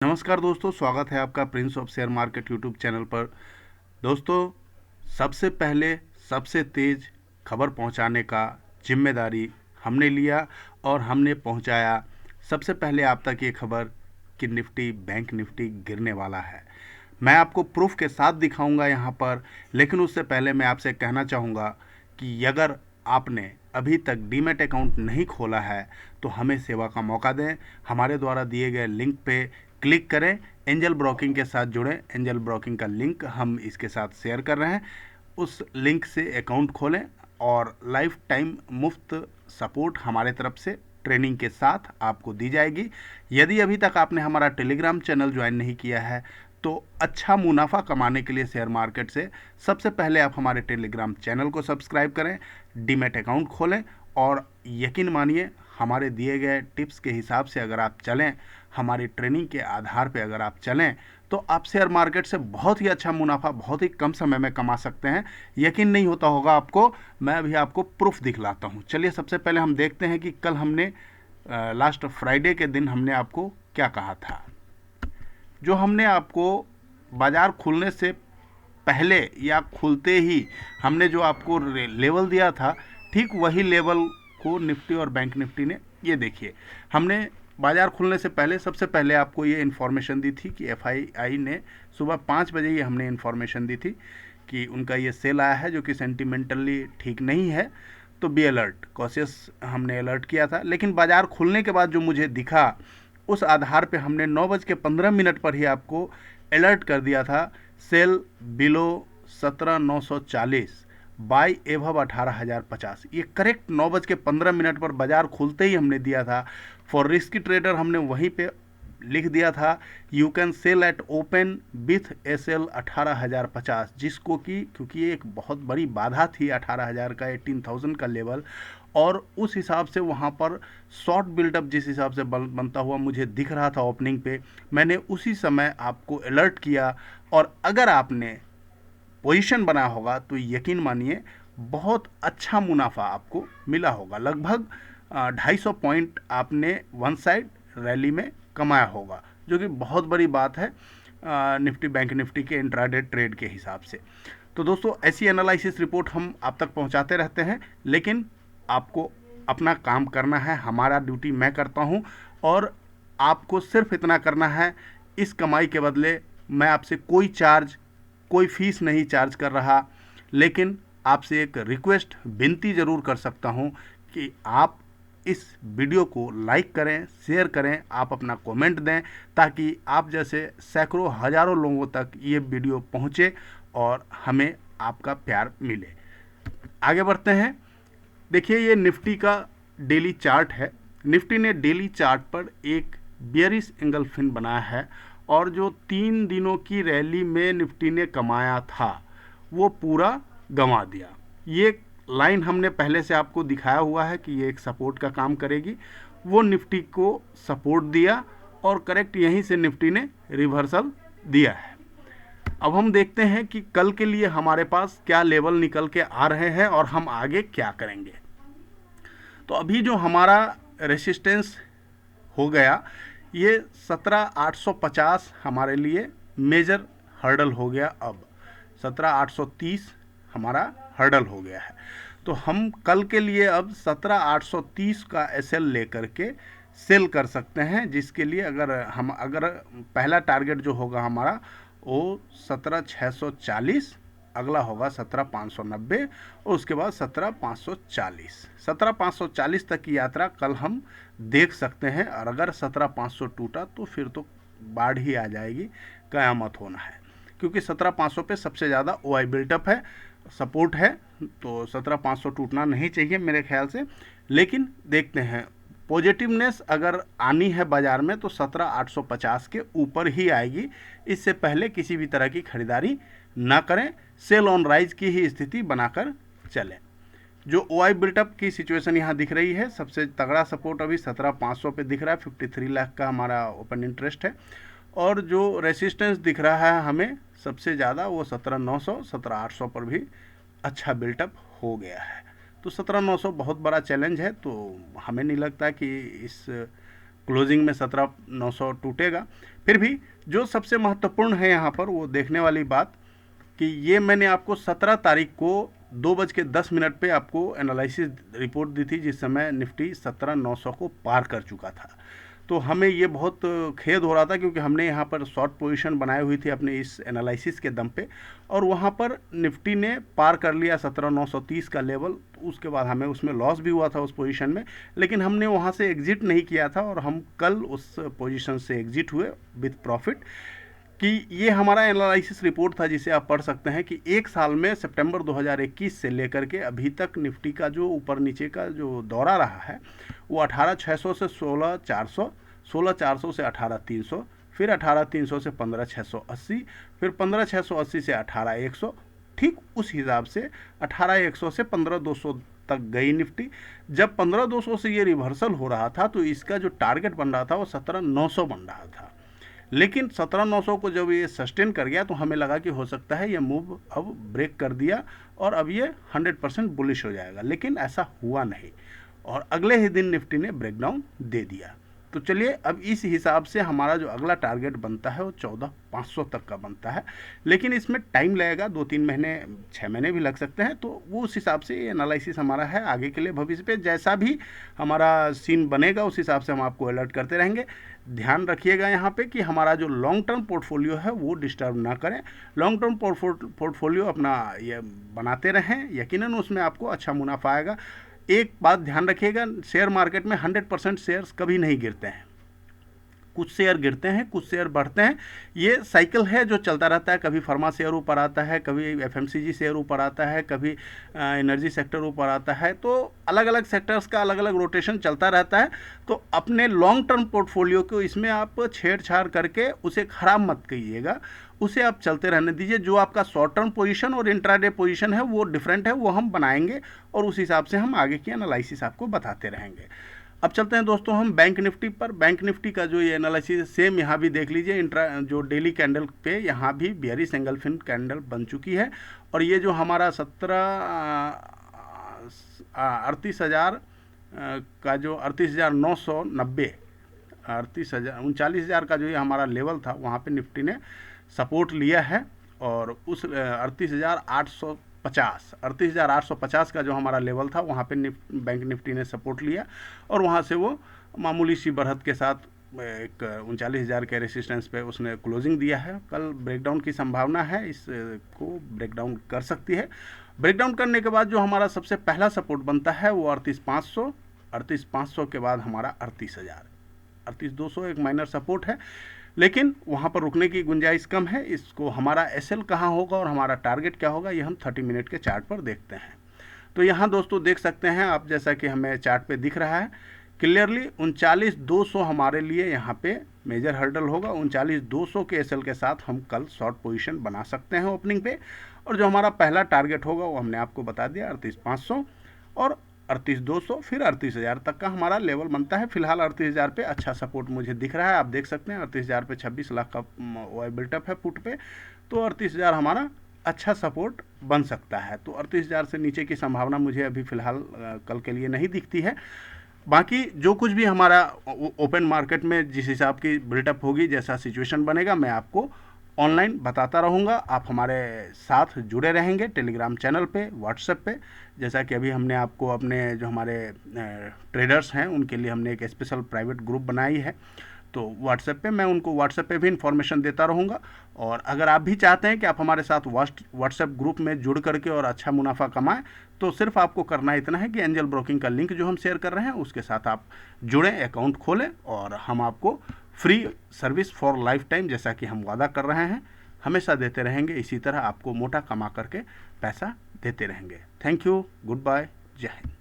नमस्कार दोस्तों, स्वागत है आपका Prince of share market YouTube channel पर। दोस्तों, सबसे पहले सबसे तेज़ खबर पहुंचाने का जिम्मेदारी हमने लिया और हमने पहुंचाया सबसे पहले आप तक ये खबर कि निफ्टी बैंक निफ्टी गिरने वाला है। मैं आपको प्रूफ के साथ दिखाऊंगा यहाँ पर, लेकिन उससे पहले मैं आपसे कहना चाहूँगा कि अगर आपने अभी तक डीमैट अकाउंट नहीं खोला है तो हमें सेवा का मौका दें। हमारे द्वारा दिए गए लिंक पे क्लिक करें, एंजल ब्रोकिंग के साथ जुड़ें। एंजल ब्रोकिंग का लिंक हम इसके साथ शेयर कर रहे हैं। उस लिंक से अकाउंट खोलें और लाइफ टाइम मुफ्त सपोर्ट हमारे तरफ से ट्रेनिंग के साथ आपको दी जाएगी। यदि अभी तक आपने हमारा टेलीग्राम चैनल ज्वाइन नहीं किया है तो अच्छा मुनाफा कमाने के लिए शेयर मार्केट से सबसे पहले आप हमारे टेलीग्राम चैनल को सब्सक्राइब करें, डीमैट अकाउंट खोलें और यकीन मानिए हमारे दिए गए टिप्स के हिसाब से अगर आप चलें, हमारी ट्रेनिंग के आधार पर अगर आप चलें तो आप शेयर मार्केट से बहुत ही अच्छा मुनाफा बहुत ही कम समय में कमा सकते हैं। यकीन नहीं होता होगा आपको, मैं अभी आपको प्रूफ दिखलाता हूँ। चलिए सबसे पहले हम देखते हैं कि कल हमने लास्ट फ्राइडे के दिन हमने आपको क्या कहा था। जो हमने आपको बाज़ार खुलने से पहले या खुलते ही हमने जो आपको लेवल दिया था, ठीक वही लेवल को निफ्टी और बैंक निफ्टी ने, ये देखिए, हमने बाज़ार खुलने से पहले सबसे पहले आपको ये इन्फॉर्मेशन दी थी कि एफआईआई ने सुबह 5 बजे ही हमने इन्फॉर्मेशन दी थी कि उनका ये सेल आया है जो कि सेंटिमेंटली ठीक नहीं है, तो बी अलर्ट, कॉशियस हमने अलर्ट किया था। लेकिन बाज़ार खुलने के बाद जो मुझे दिखा उस आधार पे हमने 9:15 पर ही आपको अलर्ट कर दिया था, सेल बिलो 17,940 बाई एभव 18,050। ये करेक्ट 9:15 पर बाजार खुलते ही हमने दिया था। फॉर रिस्की ट्रेडर हमने वहीं पे लिख दिया था, you can sell at open with SL 18,050, जिसको कि क्योंकि ये एक बहुत बड़ी बाधा थी 18,000 का, 18,000 का लेवल, और उस हिसाब से वहाँ पर शॉर्ट बिल्डअप जिस हिसाब से बनता हुआ मुझे दिख रहा था ओपनिंग पे, मैंने उसी समय आपको अलर्ट किया। और अगर आपने पोजीशन बना होगा तो यकीन मानिए बहुत अच्छा मुनाफा आपको मिला होगा। लगभग 250 पॉइंट आपने वन साइड रैली में कमाया होगा, जो कि बहुत बड़ी बात है निफ्टी बैंक निफ्टी के इंट्राडे ट्रेड के हिसाब से। तो दोस्तों, ऐसी एनालिसिस रिपोर्ट हम आप तक पहुंचाते रहते हैं, लेकिन आपको अपना काम करना है। हमारा ड्यूटी मैं करता हूं और आपको सिर्फ इतना करना है, इस कमाई के बदले मैं आपसे कोई चार्ज, कोई फीस नहीं चार्ज कर रहा, लेकिन आपसे एक रिक्वेस्ट, विनती ज़रूर कर सकता हूं कि आप इस वीडियो को लाइक करें, शेयर करें, आप अपना कमेंट दें, ताकि आप जैसे सैकड़ों हज़ारों लोगों तक ये वीडियो पहुंचे और हमें आपका प्यार मिले। आगे बढ़ते हैं। देखिए, ये निफ्टी का डेली चार्ट है। निफ्टी ने डेली चार्ट पर एक बियरिश एंगल्फिन बनाया है और जो 3 दिनों की रैली में निफ्टी ने कमाया था वो पूरा गंवा दिया। ये लाइन हमने पहले से आपको दिखाया हुआ है कि ये एक सपोर्ट का काम करेगी, वो निफ्टी को सपोर्ट दिया और करेक्ट यहीं से निफ्टी ने रिवर्सल दिया है। अब हम देखते हैं कि कल के लिए हमारे पास क्या लेवल निकल के आ रहे हैं और हम आगे क्या करेंगे। तो अभी जो हमारा रेसिस्टेंस हो गया, ये 17,850 हमारे लिए मेजर हर्डल हो गया। अब 17,830 हमारा हर्डल हो गया है। तो हम कल के लिए अब 17,830 का एसएल लेकर के सेल कर सकते हैं, जिसके लिए अगर पहला टारगेट जो होगा हमारा वो 17,640, अगला होगा 17,590 और उसके बाद 17,540। 17,540 तक की यात्रा कल हम देख सकते हैं, और अगर 17,500 टूटा तो फिर तो बाढ़ ही आ जाएगी, कयामत होना है, क्योंकि 17,500 पे सबसे ज़्यादा ओआई बिल्टअप है, सपोर्ट है। तो 17,500 टूटना नहीं चाहिए मेरे ख्याल से। लेकिन देखते हैं, पॉजिटिवनेस अगर आनी है बाज़ार में तो 17,850 के ऊपर ही आएगी। इससे पहले किसी भी तरह की खरीदारी ना करें, सेल ऑन राइज की ही स्थिति बनाकर चलें। जो ओआई बिल्टअप की सिचुएशन यहाँ दिख रही है, सबसे तगड़ा सपोर्ट अभी 17,500 पे दिख रहा है, 53 लाख का हमारा ओपन इंटरेस्ट है। और जो रेसिस्टेंस दिख रहा है हमें सबसे ज़्यादा, वो 17,900, 17,800 पर भी अच्छा बिल्टअप हो गया है। तो 17,900 बहुत बड़ा चैलेंज है, तो हमें नहीं लगता कि इस क्लोजिंग में 17,900 टूटेगा। फिर भी जो सबसे महत्वपूर्ण है यहाँ पर वो देखने वाली बात कि ये मैंने आपको 17 तारीख को 2:10 पे आपको एनालिसिस रिपोर्ट दी थी, जिस समय निफ्टी 17,900 को पार कर चुका था। तो हमें ये बहुत खेद हो रहा था क्योंकि हमने यहाँ पर शॉर्ट पोजीशन बनाई हुई थी अपने इस एनालिसिस के दम पे, और वहाँ पर निफ्टी ने पार कर लिया 17,930 का लेवल। उसके बाद हमें उसमें लॉस भी हुआ था उस पोजीशन में, लेकिन हमने वहाँ से एग्जिट नहीं किया था और हम कल उस पोजीशन से एग्जिट हुए विथ प्रॉफिट। कि ये हमारा एनालिसिस रिपोर्ट था जिसे आप पढ़ सकते हैं कि एक साल में सितंबर 2021 से लेकर के अभी तक निफ्टी का जो ऊपर नीचे का जो दौरा रहा है वो 18,600 से 16,400, 16,400 से 18,300, फिर 18,300 से 15,680, फिर 15,680 से 18,100, ठीक उस हिसाब से 18,100 से 15,200 तक गई निफ्टी। जब 15,200 से ये रिवर्सल हो रहा था तो इसका जो टारगेट बन रहा था वो 17,900 बन रहा था, लेकिन 17,900 को जब ये सस्टेन कर गया तो हमें लगा कि हो सकता है ये मूव अब ब्रेक कर दिया और अब ये 100% बुलिश हो जाएगा, लेकिन ऐसा हुआ नहीं और अगले ही दिन निफ्टी ने ब्रेकडाउन दे दिया। तो चलिए अब इस हिसाब से हमारा जो अगला टारगेट बनता है वो 14,500 तक का बनता है, लेकिन इसमें टाइम लगेगा, 2-3 महीने 6 महीने भी लग सकते हैं। तो वो उस हिसाब से ये एनालिसिस हमारा है आगे के लिए, भविष्य पे जैसा भी हमारा सीन बनेगा उस हिसाब से हम आपको अलर्ट करते रहेंगे। ध्यान रखिएगा यहाँ पे कि हमारा जो लॉन्ग टर्म पोर्टफोलियो है वो डिस्टर्ब ना करें। लॉन्ग टर्म पोर्टफोलियो अपना ये बनाते रहें, यकीनन उसमें आपको अच्छा मुनाफा आएगा। एक बात ध्यान रखिएगा, शेयर मार्केट में 100% शेयर्स कभी नहीं गिरते हैं, कुछ शेयर गिरते हैं, कुछ शेयर बढ़ते हैं। ये साइकिल है जो चलता रहता है, कभी फार्मा शेयर ऊपर आता है, कभी एफएमसीजी शेयर ऊपर आता है, कभी एनर्जी सेक्टर ऊपर आता है। तो अलग अलग सेक्टर्स का अलग अलग रोटेशन चलता रहता है। तो अपने लॉन्ग टर्म पोर्टफोलियो को इसमें आप छेड़छाड़ करके उसे ख़राब मत कीजिएगा, उसे आप चलते रहने दीजिए। जो आपका शॉर्ट टर्म पोजीशन और इंट्राडे पोजीशन है वो डिफरेंट है, वो हम बनाएंगे और उस हिसाब से हम आगे की एनालिसिस आपको बताते रहेंगे। अब चलते हैं दोस्तों हम बैंक निफ्टी पर। बैंक निफ्टी का जो ये एनालिसिस सेम यहाँ भी देख लीजिए, इंट्रा जो डेली कैंडल पे यहाँ भी बेयरिश एंगल्फिन कैंडल बन चुकी है और ये जो हमारा 38,000 का जो 38,990, 39,000 का जो ये हमारा लेवल था वहाँ पे निफ्टी ने सपोर्ट लिया है और उस 38,850 का जो हमारा लेवल था वहाँ पे बैंक निफ्टी ने सपोर्ट लिया और वहाँ से वो मामूली सी बढ़त के साथ एक 39,000 के रेसिस्टेंस पे उसने क्लोजिंग दिया है। कल ब्रेकडाउन की संभावना है, इसको ब्रेकडाउन कर सकती है। ब्रेकडाउन करने के बाद जो हमारा सबसे पहला सपोर्ट बनता है वो 38,500, 38,500 के बाद हमारा 38,000, 38,200 एक माइनर सपोर्ट है, लेकिन वहाँ पर रुकने की गुंजाइश कम है। इसको हमारा एसएल कहाँ होगा और हमारा टारगेट क्या होगा ये हम 30 मिनट के चार्ट पर देखते हैं। तो यहाँ दोस्तों देख सकते हैं आप, जैसा कि हमें चार्ट पे दिख रहा है क्लियरली 39,200 हमारे लिए यहाँ पे मेजर हर्डल होगा। 39,200 के एसएल के साथ हम कल शॉर्ट पोजीशन बना सकते हैं ओपनिंग पे, और जो हमारा पहला टारगेट होगा वो हमने आपको बता दिया 38,500 और 38,200, फिर 38,000 तक का हमारा लेवल बनता है। फिलहाल 38,000 पे अच्छा सपोर्ट मुझे दिख रहा है, आप देख सकते हैं 38,000 पे 26 लाख का बिल्टअप है पुट पे, तो 38,000 हमारा अच्छा सपोर्ट बन सकता है। तो 38,000 से नीचे की संभावना मुझे अभी फ़िलहाल कल के लिए नहीं दिखती है। बाकी जो कुछ भी हमारा ओपन मार्केट में जिस हिसाब की बिल्टअप होगी, जैसा सिचुएशन बनेगा, मैं आपको ऑनलाइन बताता रहूँगा। आप हमारे साथ जुड़े रहेंगे टेलीग्राम चैनल पे, व्हाट्सएप पे। जैसा कि अभी हमने आपको अपने जो हमारे ट्रेडर्स हैं उनके लिए हमने एक स्पेशल प्राइवेट ग्रुप बनाई है, तो व्हाट्सएप पे मैं उनको व्हाट्सएप पे भी इन्फॉर्मेशन देता रहूँगा। और अगर आप भी चाहते हैं कि आप हमारे साथ व्हाट्सएप ग्रुप में जुड़ करके और अच्छा मुनाफा कमाएं, तो सिर्फ आपको करना इतना है कि एंजल ब्रोकिंग का लिंक जो हम शेयर कर रहे हैं उसके साथ आप जुड़ें, अकाउंट खोलें और हम आपको free service for life time, जैसा कि हम वादा कर रहे हैं, हमेशा देते रहेंगे। इसी तरह आपको मोटा कमा करके पैसा देते रहेंगे। थैंक यू, गुड बाय, जय हिंद।